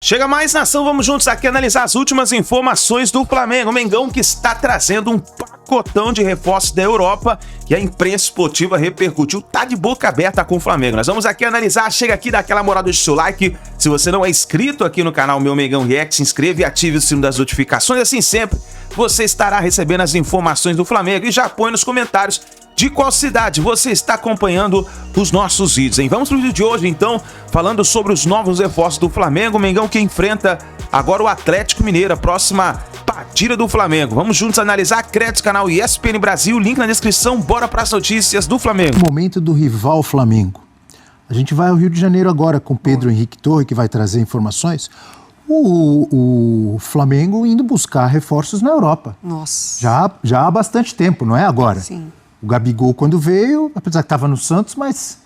Chega mais, nação, vamos juntos aqui analisar as últimas informações do Flamengo. O Mengão que está trazendo um pacotão de reforços da Europa e a imprensa esportiva repercutiu, tá de boca aberta com o Flamengo. Nós vamos aqui analisar, chega aqui, dá aquela moral, deixa o seu like. Se você não é inscrito aqui no canal Meu Mengão React, se inscreva e ative o sino das notificações, assim sempre você estará recebendo as informações do Flamengo. E já põe nos comentários de qual cidade você está acompanhando os nossos vídeos, hein? Vamos pro vídeo de hoje, então, falando sobre os novos reforços do Flamengo. O Mengão que enfrenta agora o Atlético Mineiro, a próxima partida do Flamengo. Vamos juntos analisar. Créditos, canal ESPN Brasil, link na descrição. Bora para as notícias do Flamengo. Momento do rival Flamengo. A gente vai ao Rio de Janeiro agora com Pedro Henrique Torre, que vai trazer informações. O Flamengo indo buscar reforços na Europa. Nossa. Já há bastante tempo, não é agora? Sim. O Gabigol, quando veio, apesar que estava no Santos, mas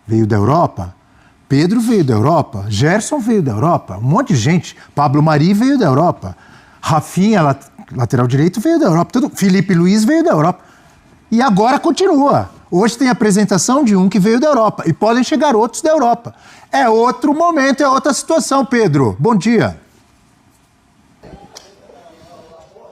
veio da Europa. Pedro veio da Europa. Gerson veio da Europa. Um monte de gente. Pablo Mari veio da Europa. Rafinha, lateral direito, veio da Europa. Felipe Luiz veio da Europa. E agora continua. Hoje tem a apresentação de um que veio da Europa. E podem chegar outros da Europa. É outro momento, é outra situação, Pedro. Bom dia.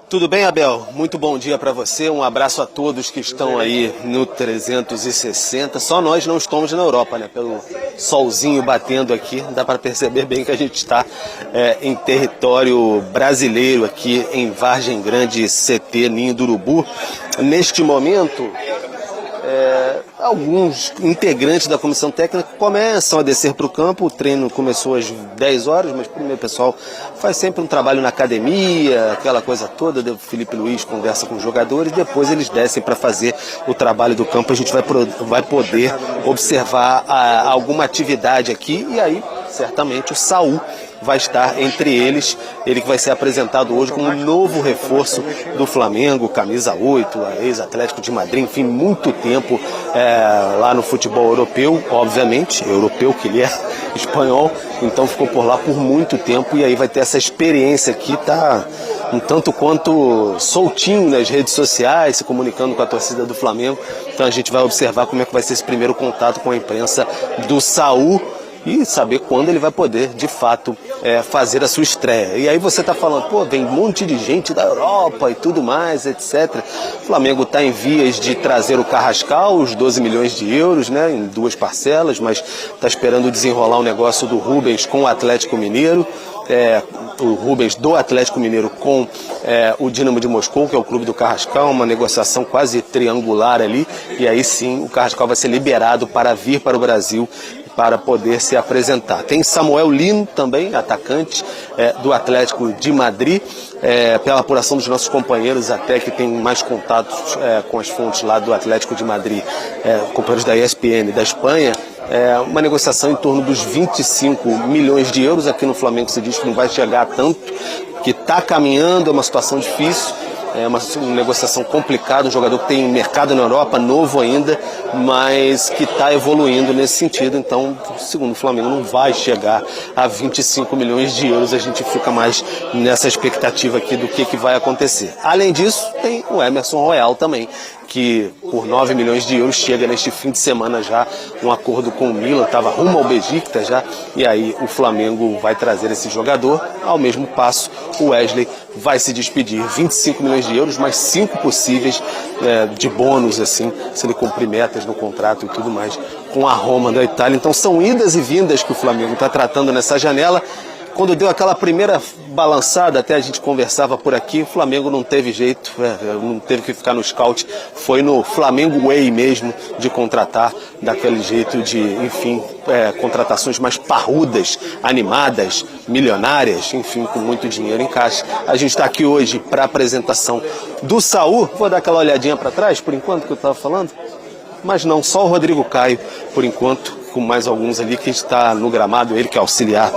Tudo bem, Abel? Muito bom dia para você. Um abraço a todos que estão aí no 360. Só nós não estamos na Europa, né? Pelo solzinho batendo aqui, dá para perceber bem que a gente está em território brasileiro aqui em Vargem Grande, CT Ninho do Urubu. Neste momento, alguns integrantes da comissão técnica começam a descer para o campo. O treino começou às 10 horas, mas primeiro o pessoal faz sempre um trabalho na academia, aquela coisa toda. O Felipe Luiz conversa com os jogadores, depois eles descem para fazer o trabalho do campo. A gente vai poder observar alguma atividade aqui e aí certamente o Saul vai estar entre eles, ele que vai ser apresentado hoje como um novo reforço do Flamengo, camisa 8, ex-Atlético de Madrid, enfim, muito tempo lá no futebol europeu, obviamente, europeu que ele é, espanhol, então ficou por lá por muito tempo e aí vai ter essa experiência aqui, tá um tanto quanto soltinho nas redes sociais, se comunicando com a torcida do Flamengo, então a gente vai observar como é que vai ser esse primeiro contato com a imprensa do Saul, e saber quando ele vai poder, de fato, fazer a sua estreia. E aí você está falando, pô, vem um monte de gente da Europa e tudo mais, etc. O Flamengo está em vias de trazer o Carrascal, os 12 milhões de euros, né, em 2 parcelas, mas está esperando desenrolar o negócio do Rubens com o Atlético Mineiro. O Rubens do Atlético Mineiro com o Dinamo de Moscou, que é o clube do Carrascal, uma negociação quase triangular ali, e aí sim o Carrascal vai ser liberado para vir para o Brasil para poder se apresentar. Tem Samuel Lino também, atacante do Atlético de Madrid, pela apuração dos nossos companheiros até que tem mais contatos com as fontes lá do Atlético de Madrid, companheiros da ESPN da Espanha, uma negociação em torno dos 25 milhões de euros. Aqui no Flamengo se diz que não vai chegar a tanto, que está caminhando, é uma situação difícil. É uma negociação complicada, um jogador que tem mercado na Europa, novo ainda, mas que está evoluindo nesse sentido. Então, segundo o Flamengo, não vai chegar a 25 milhões de euros. A gente fica mais nessa expectativa aqui do que vai acontecer. Além disso, tem o Emerson Royal também, que por 9 milhões de euros chega neste fim de semana já, um acordo com o Milan, estava rumo ao Besiktas já, e aí o Flamengo vai trazer esse jogador. Ao mesmo passo, o Wesley vai se despedir, 25 milhões de euros, mais 5 possíveis de bônus, assim, se ele cumprir metas no contrato e tudo mais, com a Roma da Itália. Então são idas e vindas que o Flamengo está tratando nessa janela. Quando deu aquela primeira balançada, até a gente conversava por aqui, o Flamengo não teve jeito, não teve que ficar no scout, foi no Flamengo Way mesmo, de contratar daquele jeito de, enfim, contratações mais parrudas, animadas, milionárias, enfim, com muito dinheiro em caixa. A gente está aqui hoje para a apresentação do Saul. Vou dar aquela olhadinha para trás, por enquanto, que eu estava falando. Mas não, só o Rodrigo Caio, por enquanto, com mais alguns ali que está no gramado, ele que é auxiliar,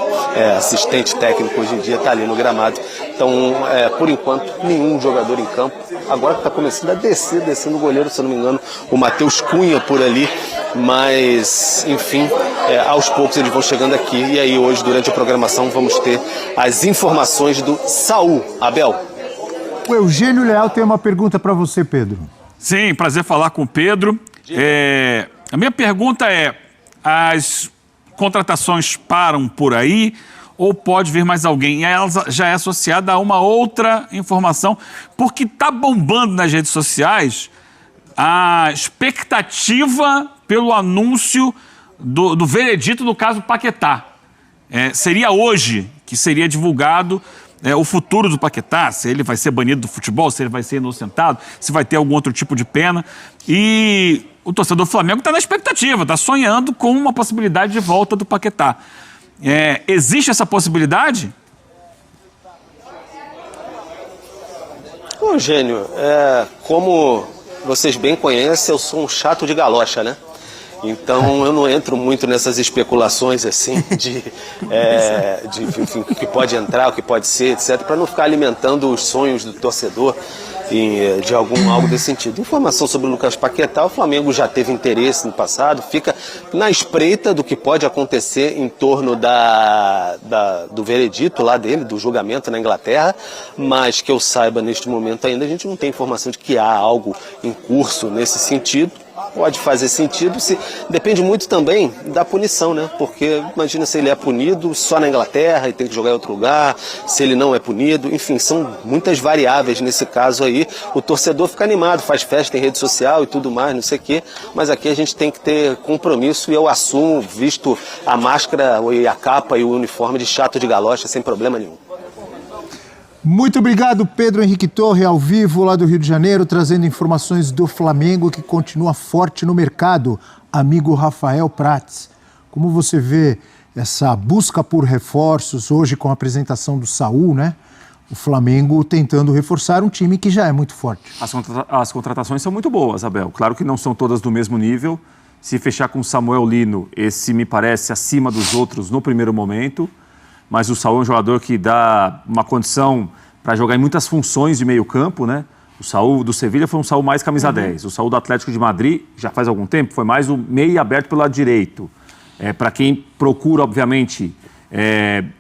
assistente técnico hoje em dia, está ali no gramado. Então, por enquanto, nenhum jogador em campo. Agora que está começando a descendo o goleiro, se eu não me engano, o Matheus Cunha por ali, mas, enfim, aos poucos eles vão chegando aqui. E aí hoje, durante a programação, vamos ter as informações do Saul. Abel. O Eugênio Leal tem uma pergunta para você, Pedro. Sim, prazer falar com o Pedro. A minha pergunta é, as contratações param por aí ou pode vir mais alguém? E ela já é associada a uma outra informação, porque está bombando nas redes sociais a expectativa pelo anúncio do veredito do caso Paquetá. Seria hoje que seria divulgado o futuro do Paquetá, se ele vai ser banido do futebol, se ele vai ser inocentado, se vai ter algum outro tipo de pena. E o torcedor do Flamengo está na expectativa, está sonhando com uma possibilidade de volta do Paquetá. Existe essa possibilidade? Ô, Gênio, como vocês bem conhecem, eu sou um chato de galocha, né? Então eu não entro muito nessas especulações assim enfim, o que pode entrar, o que pode ser, etc., para não ficar alimentando os sonhos do torcedor de algo desse sentido. Informação sobre o Lucas Paquetá, o Flamengo já teve interesse no passado, fica na espreita do que pode acontecer em torno do veredito lá dele, do julgamento na Inglaterra, mas que eu saiba neste momento ainda a gente não tem informação de que há algo em curso nesse sentido. Pode fazer sentido, depende muito também da punição, né? Porque imagina se ele é punido só na Inglaterra e tem que jogar em outro lugar, se ele não é punido, enfim, são muitas variáveis nesse caso aí. O torcedor fica animado, faz festa em rede social e tudo mais, não sei o quê, mas aqui a gente tem que ter compromisso e eu assumo, visto a máscara e a capa e o uniforme de chato de galocha, sem problema nenhum. Muito obrigado, Pedro Henrique Torre, ao vivo lá do Rio de Janeiro, trazendo informações do Flamengo, que continua forte no mercado. Amigo Rafael Prats, como você vê essa busca por reforços, hoje com a apresentação do Saúl, né? O Flamengo tentando reforçar um time que já é muito forte. As contratações são muito boas, Abel. Claro que não são todas do mesmo nível. Se fechar com o Samuel Lino, esse me parece acima dos outros no primeiro momento. Mas o Saúl é um jogador que dá uma condição para jogar em muitas funções de meio campo, né? O Saúl do Sevilha foi um Saúl mais camisa 10. O Saúl do Atlético de Madrid, já faz algum tempo, foi mais o meio aberto pelo lado direito. Para quem procura, obviamente,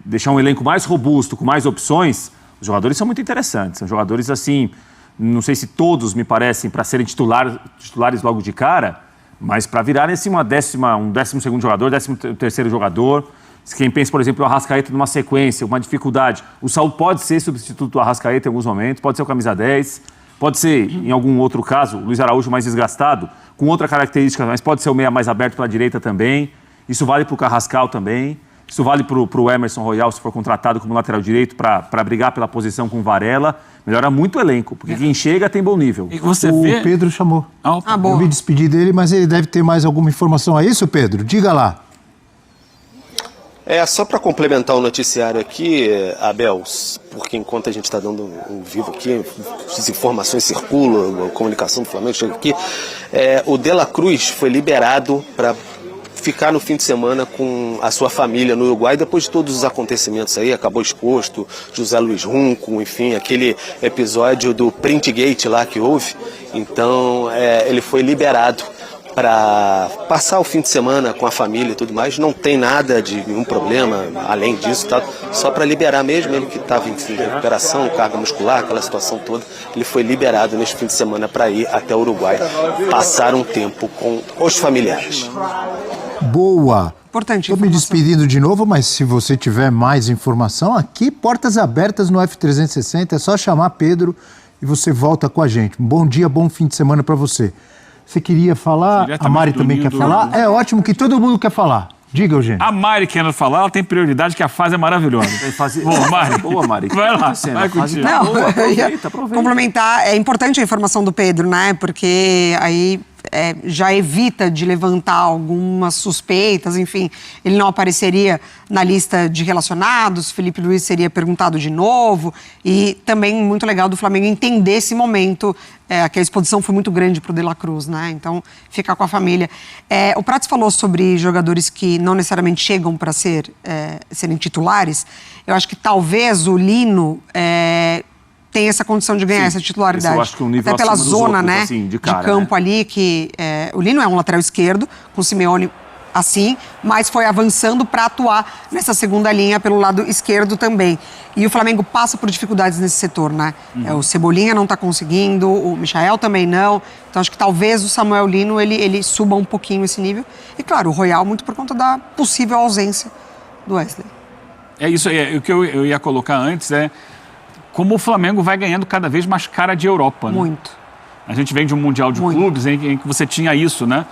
deixar um elenco mais robusto, com mais opções, os jogadores são muito interessantes. São jogadores, assim, não sei se todos me parecem para serem titulares logo de cara, mas para virarem assim, um 12º jogador, 13º jogador. Quem pensa, por exemplo, o Arrascaeta numa sequência, uma dificuldade. O Saúl pode ser substituto do Arrascaeta em alguns momentos, pode ser o camisa 10, pode ser, em algum outro caso, o Luiz Araújo mais desgastado, com outra característica, mas pode ser o meia mais aberto pela direita também. Isso vale para o Carrascal também. Isso vale para o Emerson Royal, se for contratado como lateral direito, para brigar pela posição com o Varela. Melhora muito o elenco, porque quem chega tem bom nível. E você o vê... Pedro chamou. Bom. Eu me despedi dele, mas ele deve ter mais alguma informação. É isso, Pedro? Diga lá. Só para complementar o noticiário aqui, Abel, porque enquanto a gente está dando um vivo aqui, as informações circulam, a comunicação do Flamengo chega aqui, o De La Cruz foi liberado para ficar no fim de semana com a sua família no Uruguai, depois de todos os acontecimentos aí, acabou exposto, José Luiz Runco, enfim, aquele episódio do Printgate lá que houve, então ele foi liberado para passar o fim de semana com a família e tudo mais. Não tem nada de nenhum problema além disso, tá? Só para liberar mesmo, ele que estava em recuperação, carga muscular, aquela situação toda, ele foi liberado neste fim de semana para ir até o Uruguai, passar um tempo com os familiares. Boa! Importante. Estou me despedindo de novo, mas se você tiver mais informação, aqui, portas abertas no F360, é só chamar Pedro e você volta com a gente. Um bom dia, bom fim de semana para você. Você queria falar? A Mari também quer falar? É ótimo que todo mundo quer falar. Diga, Eugênio. A Mari querendo falar, ela tem prioridade, que a fase é maravilhosa. Boa, Mari. Boa, Mari. Vai lá, vai contigo. Não, aproveita. Complementar, é importante a informação do Pedro, né? Porque aí já evita de levantar algumas suspeitas, enfim, ele não apareceria na lista de relacionados, Felipe Luiz seria perguntado de novo, e também muito legal do Flamengo entender esse momento, que a exposição foi muito grande para o De La Cruz, né? Então, ficar com a família. O Prats falou sobre jogadores que não necessariamente chegam para serem titulares. Eu acho que talvez o Lino tem essa condição de ganhar essa titularidade. Eu acho que um nível até pela zona, outros, né, assim, de campo, ali, que o Lino é um lateral esquerdo, com o Simeone assim, mas foi avançando para atuar nessa segunda linha pelo lado esquerdo também. E o Flamengo passa por dificuldades nesse setor, né? O Cebolinha não está conseguindo, o Michael também não. Então acho que talvez o Samuel Lino ele suba um pouquinho esse nível. E claro, o Royal muito por conta da possível ausência do Wesley. É isso aí. O que eu ia colocar antes é como o Flamengo vai ganhando cada vez mais cara de Europa. Né? Muito. A gente vem de um Mundial de Clubes em que você tinha isso, né?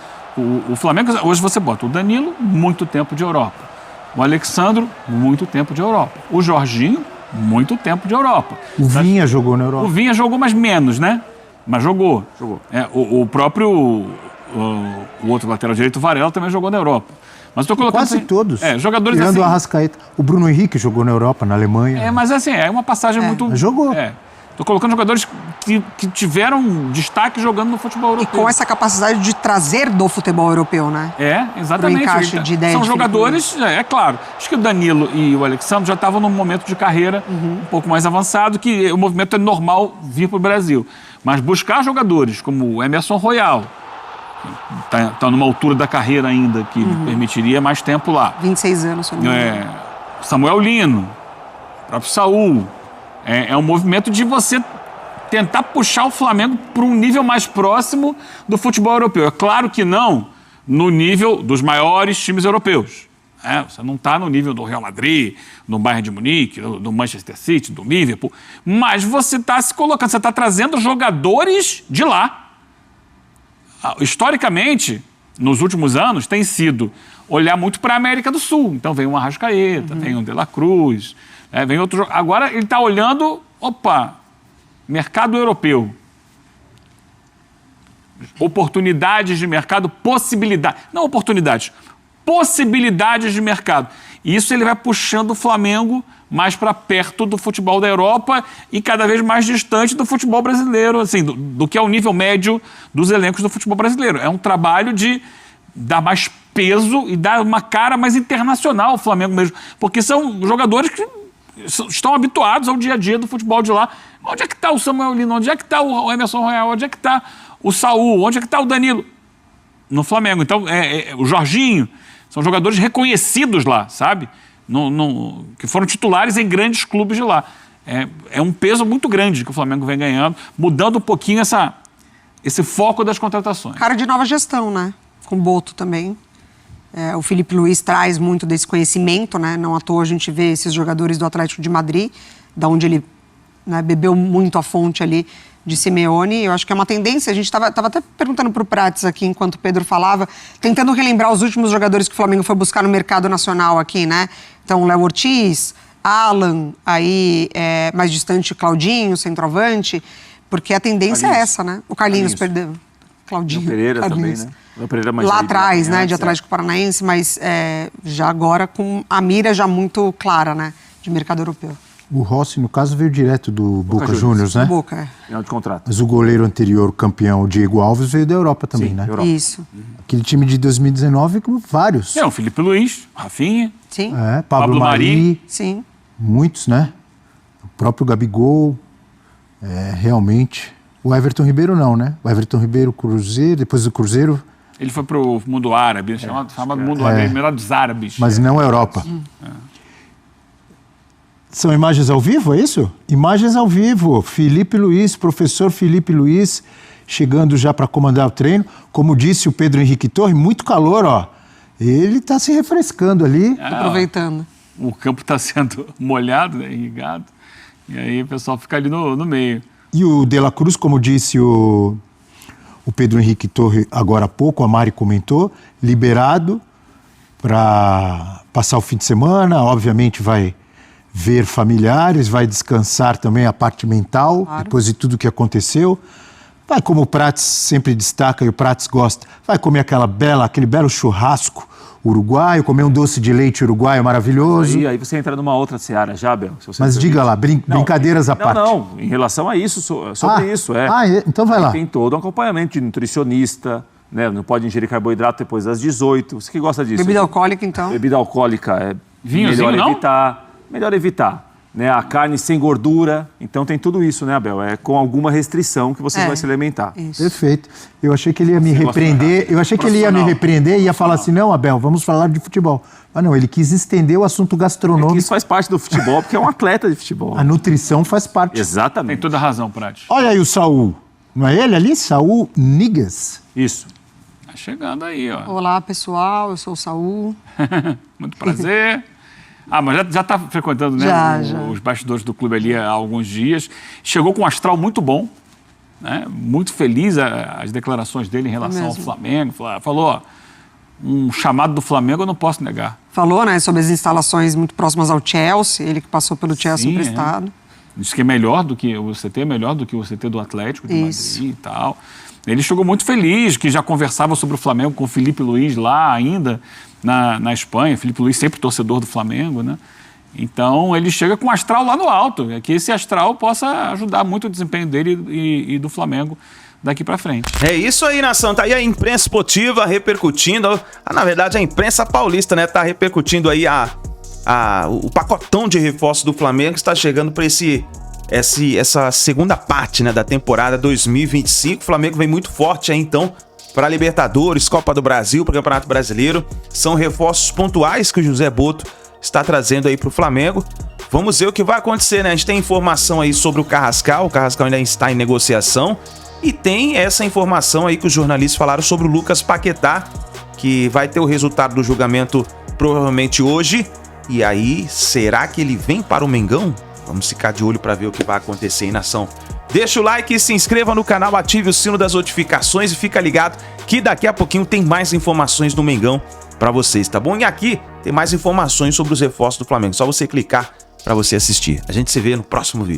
O Flamengo, hoje você bota o Danilo, muito tempo de Europa. O Alexandro, muito tempo de Europa. O Jorginho, muito tempo de Europa. O Vinha jogou na Europa. O Vinha jogou, mas menos, né? Mas jogou. O próprio o outro lateral direito, o Varela, também jogou na Europa. Mas estou colocando Quase assim, todos. Jogadores tirando assim. o Arrascaeta. O Bruno Henrique jogou na Europa, na Alemanha. Mas assim, é uma passagem muito... Jogou. Estou colocando jogadores que tiveram destaque jogando no futebol E europeu. com essa capacidade de trazer do futebol europeu, né? Exatamente. Pro encaixe de ideia São de jogadores, claro. Acho que o Danilo e o Alexandre já estavam num momento de carreira um pouco mais avançado, que o movimento é normal vir para o Brasil. Mas buscar jogadores como o Emerson Royal, que está numa altura da carreira ainda, que lhe permitiria mais tempo lá. 26 anos, se eu não me engano. Samuel Lino, o próprio Saul. É um movimento de você tentar puxar o Flamengo para um nível mais próximo do futebol europeu. É claro que não no nível dos maiores times europeus. Você não está no nível do Real Madrid, do Bayern de Munique, do Manchester City, do Liverpool, mas você está se colocando, você está trazendo jogadores de lá. Historicamente, nos últimos anos, tem sido olhar muito para a América do Sul. Então vem um Arrascaeta, vem um De La Cruz, vem outro. Agora ele está olhando, mercado europeu. Oportunidades de mercado, possibilidades. Não oportunidades, possibilidades de mercado. E isso ele vai puxando o Flamengo mais para perto do futebol da Europa e cada vez mais distante do futebol brasileiro, assim, do que é o nível médio dos elencos do futebol brasileiro. É um trabalho de dar mais peso e dar uma cara mais internacional ao Flamengo mesmo, porque são jogadores que estão habituados ao dia a dia do futebol de lá. Onde é que está o Samuel Lino? Onde é que está o Emerson Royal? Onde é que está o Saul? Onde é que está o Danilo? No Flamengo. Então, o Jorginho, são jogadores reconhecidos lá, sabe? Que foram titulares em grandes clubes de lá. É um peso muito grande que o Flamengo vem ganhando, mudando um pouquinho esse foco das contratações. Cara de nova gestão, né? Com o Boto também. O Filipe Luís traz muito desse conhecimento, né? Não à toa a gente vê esses jogadores do Atlético de Madrid, da onde ele bebeu muito a fonte ali de Simeone. Eu acho que é uma tendência. A gente estava até perguntando para o Prates aqui, enquanto o Pedro falava, tentando relembrar os últimos jogadores que o Flamengo foi buscar no mercado nacional aqui, né? Então, Léo Ortiz, Alan, aí mais distante, Claudinho, centroavante, porque a tendência é essa, né? O Carlinhos perdeu. Claudinho. O Pereira Carlinhos. também, né? O Pereira mais lá aí, atrás, né? De Atlético Paranaense, mas já agora com a mira já muito clara, né? De mercado europeu. O Rossi, no caso, veio direto do Boca Juniors, né? Boca, Final de contrato. Mas o goleiro anterior, o campeão, o Diego Alves, veio da Europa também, né? Europa. Isso. Aquele time de 2019 com vários. O Filipe Luís, Rafinha. Sim. Pablo Mari. Sim. Muitos, né? O próprio Gabigol. Realmente. O Everton Ribeiro não, né? O Everton Ribeiro, Cruzeiro, depois do Cruzeiro. Ele foi para o mundo árabe, chamado mundo árabe, Emirados Árabes. Mas não Europa. São imagens ao vivo, é isso? Imagens ao vivo. Filipe Luís, professor Filipe Luís, chegando já para comandar o treino. Como disse o Pedro Henrique Torre, muito calor, ó. Ele está se refrescando ali. Aproveitando. O campo está sendo molhado, né, irrigado. E aí o pessoal fica ali no meio. E o De La Cruz, como disse o Pedro Henrique Torre agora há pouco, a Mari comentou, liberado para passar o fim de semana, obviamente vai ver familiares, vai descansar também a parte mental, depois de tudo que aconteceu. Vai, como o Prates sempre destaca e o Prates gosta, vai comer aquele belo churrasco uruguaio, comer um doce de leite uruguaio maravilhoso. Aí você entra numa outra seara, Jabel. Mas diga lá, brincadeiras à parte. Não, em relação a isso, sobre isso. Então vai lá. Tem todo um acompanhamento de nutricionista, né? Não pode ingerir carboidrato depois das 18. Você que gosta disso? Bebida alcoólica, então? Bebida alcoólica é Vinhozinho, melhor evitar. Né, a carne sem gordura, então tem tudo isso, né, Abel? É com alguma restrição que você vai se alimentar. Isso. Perfeito. Eu achei que ele ia me repreender. Eu achei que ele ia me repreender e ia falar assim, não, Abel, vamos falar de futebol. Mas não, ele quis estender o assunto gastronômico. Isso faz parte do futebol, porque é um atleta de futebol. A nutrição faz parte. Exatamente. Tem toda a razão, Prati. Olha aí o Saul. Não é ele ali? Saul Niguez. Isso. Tá chegando aí, ó. Olá, pessoal. Eu sou o Saul. Muito prazer. Mas já tá frequentando, né, Já. os bastidores do clube ali há alguns dias. Chegou com um astral muito bom, né? Muito feliz as declarações dele em relação ao Flamengo. Falou, ó, um chamado do Flamengo eu não posso negar. Falou, né, sobre as instalações muito próximas ao Chelsea, ele que passou pelo Chelsea emprestado. Diz que é melhor do que o CT, melhor do que o CT do Atlético de Madrid e tal. Ele chegou muito feliz, que já conversava sobre o Flamengo com o Felipe Luiz lá ainda na Espanha. Felipe Luiz sempre torcedor do Flamengo, né? Então ele chega com um astral lá no alto, que esse astral possa ajudar muito o desempenho dele e do Flamengo daqui para frente. É isso aí, nação. Tá aí a imprensa esportiva repercutindo. Na verdade, a imprensa paulista, né? Tá repercutindo aí o pacotão de reforços do Flamengo que está chegando para essa segunda parte, né, da temporada 2025. O Flamengo vem muito forte aí, então, para Libertadores, Copa do Brasil, para o Campeonato Brasileiro. São reforços pontuais que o José Boto está trazendo aí para o Flamengo. Vamos ver o que vai acontecer, né? A gente tem informação aí sobre o Carrascal ainda está em negociação. E tem essa informação aí que os jornalistas falaram sobre o Lucas Paquetá, que vai ter o resultado do julgamento provavelmente hoje. E aí, será que ele vem para o Mengão? Vamos ficar de olho para ver o que vai acontecer aí, nação. Deixa o like, se inscreva no canal, ative o sino das notificações e fica ligado que daqui a pouquinho tem mais informações do Mengão para vocês, tá bom? E aqui tem mais informações sobre os reforços do Flamengo. Só você clicar para você assistir. A gente se vê no próximo vídeo.